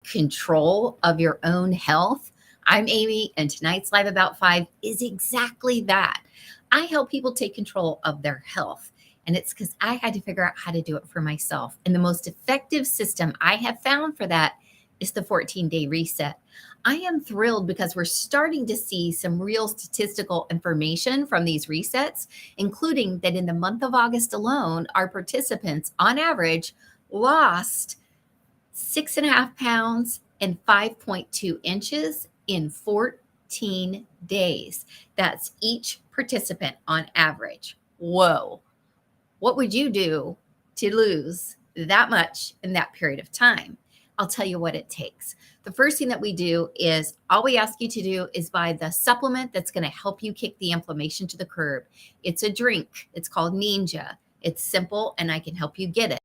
control of your own health? I'm Amy, and tonight's Live About 5 is exactly that. I help people take control of their health, and it's because I had to figure out how to do it for myself. And the most effective system I have found for that is the 14-day reset. I am thrilled because we're starting to see some real statistical information from these resets, including that in the month of August alone, our participants on average lost 6.5 pounds and 5.2 inches in 14 days. That's each participant on average. Whoa. What would you do to lose that much in that period of time? I'll tell you what it takes. The first thing that we do is all we ask you to do is buy the supplement that's going to help you kick the inflammation to the curb. It's a drink. It's called Ninja. It's simple and I can help you get it.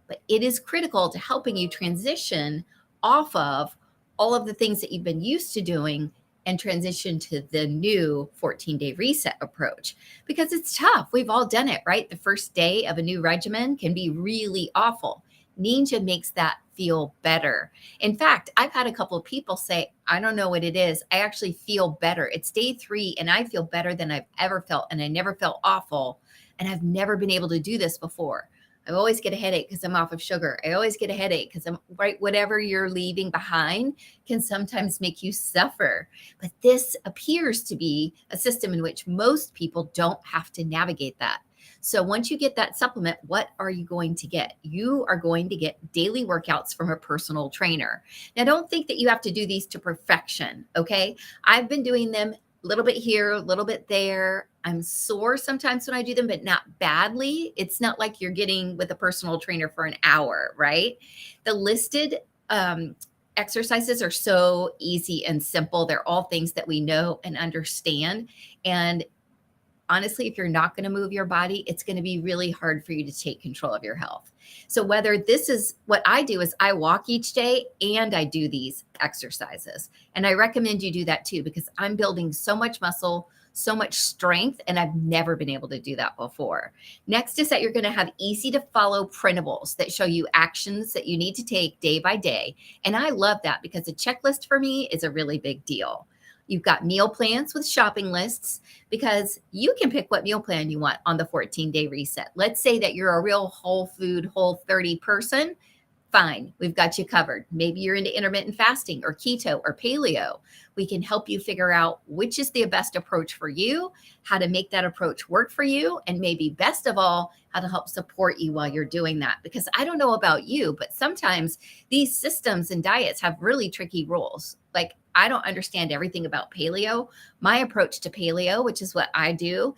But it is critical to helping you transition off of all of the things that you've been used to doing and transition to the new 14-day reset approach, because it's tough. We've all done it, right? The first day of a new regimen can be really awful. Ninja makes that feel better. In fact, I've had a couple of people say, I don't know what it is. I actually feel better. It's day 3 and I feel better than I've ever felt. And I never felt awful. And I've never been able to do this before. I always get a headache because I'm off of sugar. I always get a headache because I'm right. Whatever you're leaving behind can sometimes make you suffer. But this appears to be a system in which most people don't have to navigate that. So once you get that supplement, what are you going to get? You are going to get daily workouts from a personal trainer. Now, don't think that you have to do these to perfection, okay? I've been doing them a little bit here, a little bit there. I'm sore sometimes when I do them, but not badly. It's not like you're getting with a personal trainer for an hour, right? The listed exercises are so easy and simple. They're all things that we know and understand. And honestly, if you're not going to move your body, it's going to be really hard for you to take control of your health. So whether this is what I do is I walk each day and I do these exercises. And I recommend you do that too, because I'm building so much muscle, so much strength, and I've never been able to do that before. Next is that you're going to have easy to follow printables that show you actions that you need to take day by day. And I love that because a checklist for me is a really big deal. You've got meal plans with shopping lists because you can pick what meal plan you want on the 14-day reset. Let's say that you're a real whole food, whole 30 person. Fine, we've got you covered. Maybe you're into intermittent fasting or keto or paleo. We can help you figure out which is the best approach for you, how to make that approach work for you, and maybe best of all, how to help support you while you're doing that. Because I don't know about you, but sometimes these systems and diets have really tricky rules. Like, I don't understand everything about paleo. My approach to paleo, which is what I do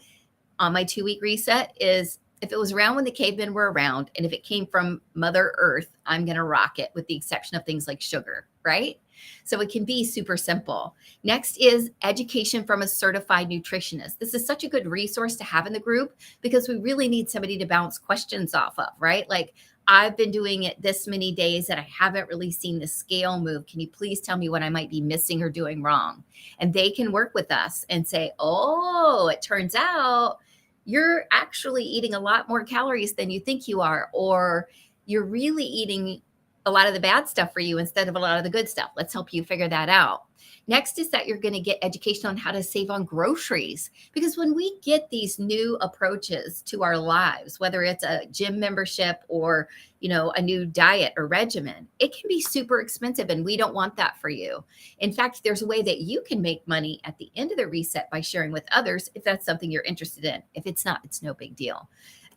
on my 2-week reset, is if it was around when the cavemen were around, and if it came from Mother Earth, I'm going to rock it, with the exception of things like sugar, right? So it can be super simple. Next is education from a certified nutritionist. This is such a good resource to have in the group because we really need somebody to bounce questions off of, right? Like, I've been doing it this many days and I haven't really seen the scale move. Can you please tell me what I might be missing or doing wrong? And they can work with us and say, oh, it turns out you're actually eating a lot more calories than you think you are, or you're really eating a lot of the bad stuff for you instead of a lot of the good stuff. Let's help you figure that out. Next is that you're going to get education on how to save on groceries, because when we get these new approaches to our lives, whether it's a gym membership or, a new diet or regimen, it can be super expensive and we don't want that for you. In fact, there's a way that you can make money at the end of the reset by sharing with others if that's something you're interested in. If it's not, it's no big deal.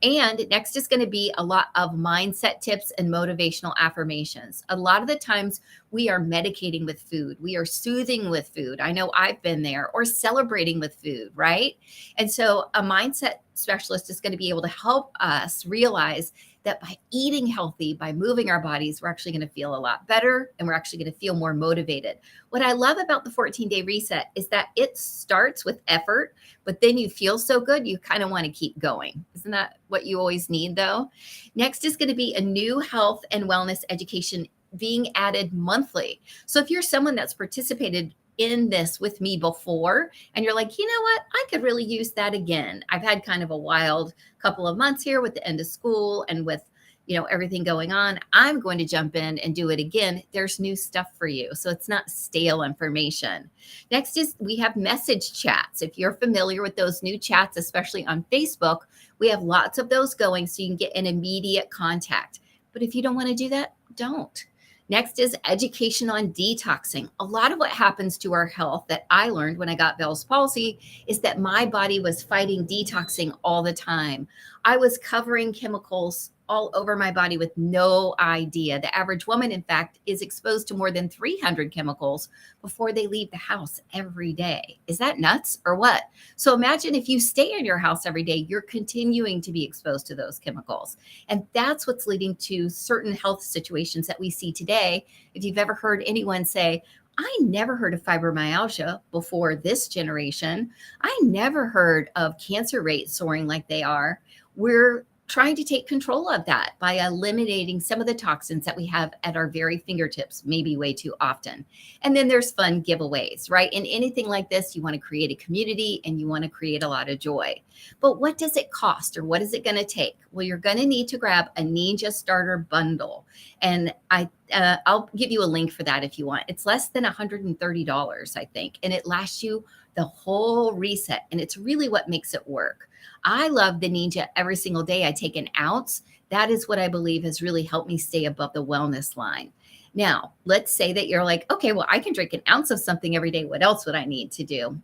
And next is going to be a lot of mindset tips and motivational affirmations. A lot of the times we are medicating with food. We are soothing with food. I know I've been there, or celebrating with food, right? And so a mindset specialist is going to be able to help us realize that by eating healthy, by moving our bodies, we're actually going to feel a lot better and we're actually going to feel more motivated. What I love about the 14-day reset is that it starts with effort, but then you feel so good, you kind of want to keep going. Isn't that what you always need, though? Next is going to be a new health and wellness education being added monthly. So if you're someone that's participated in this with me before and you're like, you know what, I could really use that again. I've had kind of a wild couple of months here with the end of school and with everything going on, I'm going to jump in and do it again. There's new stuff for you. So it's not stale information. Next is we have message chats. If you're familiar with those new chats, especially on Facebook, we have lots of those going so you can get an immediate contact. But if you don't want to do that, don't. Next is education on detoxing. A lot of what happens to our health that I learned when I got Bell's palsy is that my body was fighting detoxing all the time. I was covering chemicals all over my body with no idea. The average woman, in fact, is exposed to more than 300 chemicals before they leave the house every day. Is that nuts or what? So imagine if you stay in your house every day, you're continuing to be exposed to those chemicals. And that's what's leading to certain health situations that we see today. If you've ever heard anyone say, I never heard of fibromyalgia before this generation. I never heard of cancer rates soaring like they are. We're trying to take control of that by eliminating some of the toxins that we have at our very fingertips, maybe way too often. And then there's fun giveaways, right? In anything like this, you want to create a community and you want to create a lot of joy. But what does it cost or what is it going to take? Well, you're going to need to grab a Ninja Starter Bundle. And I'll give you a link for that if you want. It's less than $130, I think. And it lasts you the whole reset. And it's really what makes it work. I love the Ninja every single day. I take an ounce. That is what I believe has really helped me stay above the wellness line. Now, let's say that you're like, okay, well, I can drink an ounce of something every day. What else would I need to do?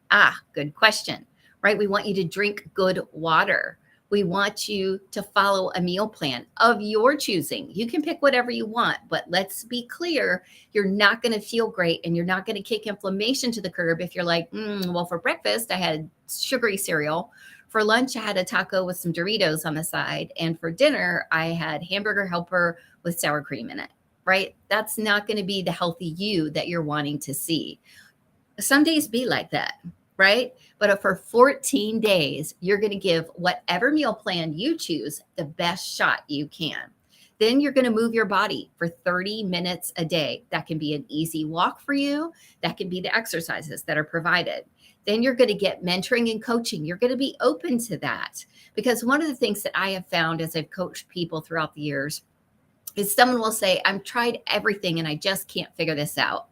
Good question, right? We want you to drink good water. We want you to follow a meal plan of your choosing. You can pick whatever you want, but let's be clear, you're not going to feel great and you're not going to kick inflammation to the curb if you're like, well, for breakfast, I had sugary cereal. For lunch, I had a taco with some Doritos on the side. And for dinner, I had hamburger helper with sour cream in it, right? That's not going to be the healthy you that you're wanting to see. Some days be like that, right? But for 14 days, you're going to give whatever meal plan you choose the best shot you can. Then you're going to move your body for 30 minutes a day. That can be an easy walk for you. That can be the exercises that are provided. Then you're going to get mentoring and coaching. You're going to be open to that. Because one of the things that I have found as I've coached people throughout the years is someone will say, I've tried everything and I just can't figure this out.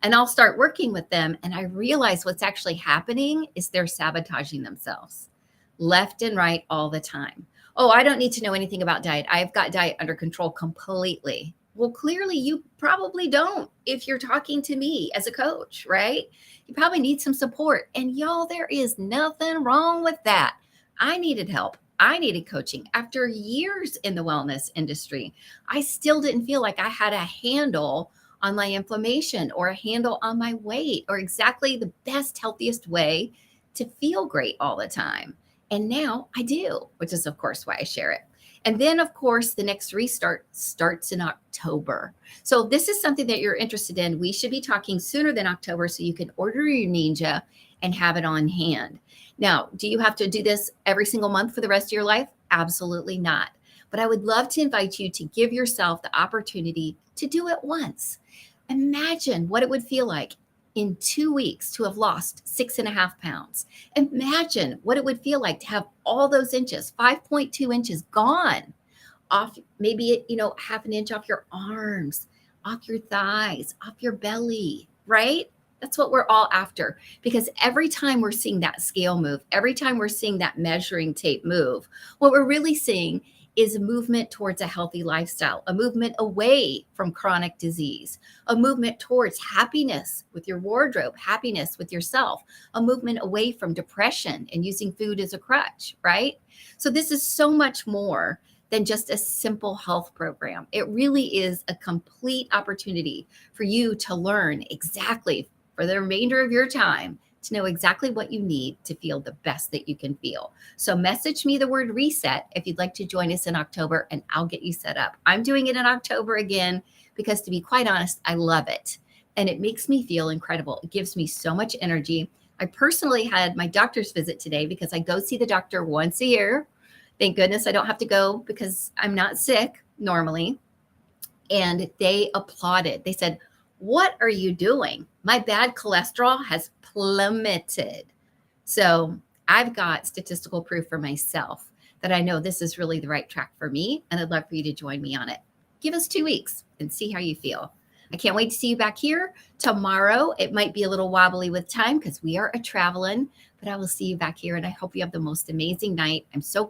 And I'll start working with them. And I realize what's actually happening is they're sabotaging themselves left and right all the time. Oh, I don't need to know anything about diet. I've got diet under control completely. Well, clearly you probably don't if you're talking to me as a coach, right? You probably need some support. And y'all, there is nothing wrong with that. I needed help. I needed coaching. After years in the wellness industry, I still didn't feel like I had a handle on my inflammation or a handle on my weight or exactly the best, healthiest way to feel great all the time. And now I do, which is, of course, why I share it. And then, of course, the next restart starts in October. So if this is something that you're interested in, we should be talking sooner than October so you can order your Ninja and have it on hand. Now, do you have to do this every single month for the rest of your life? Absolutely not. But I would love to invite you to give yourself the opportunity to do it once. Imagine what it would feel like in 2 weeks to have lost 6.5 pounds. Imagine what it would feel like to have all those inches, 5.2 inches gone off, maybe, half an inch off your arms, off your thighs, off your belly, right? That's what we're all after, because every time we're seeing that scale move, every time we're seeing that measuring tape move, what we're really seeing is a movement towards a healthy lifestyle, a movement away from chronic disease, a movement towards happiness with your wardrobe, happiness with yourself, a movement away from depression and using food as a crutch, right? So this is so much more than just a simple health program. It really is a complete opportunity for you to learn exactly for the remainder of your time to know exactly what you need to feel the best that you can feel. So message me the word reset if you'd like to join us in October and I'll get you set up. I'm doing it in October again because, to be quite honest, I love it. And it makes me feel incredible. It gives me so much energy. I personally had my doctor's visit today because I go see the doctor once a year. Thank goodness I don't have to go because I'm not sick normally. And they applauded. They said, "What are you doing? My bad cholesterol has plummeted." So I've got statistical proof for myself that I know this is really the right track for me, and I'd love for you to join me on it. Give us 2 weeks and see how you feel. I can't wait to see you back here tomorrow. It might be a little wobbly with time because we are a traveling, but I will see you back here, and I hope you have the most amazing night. I'm so grateful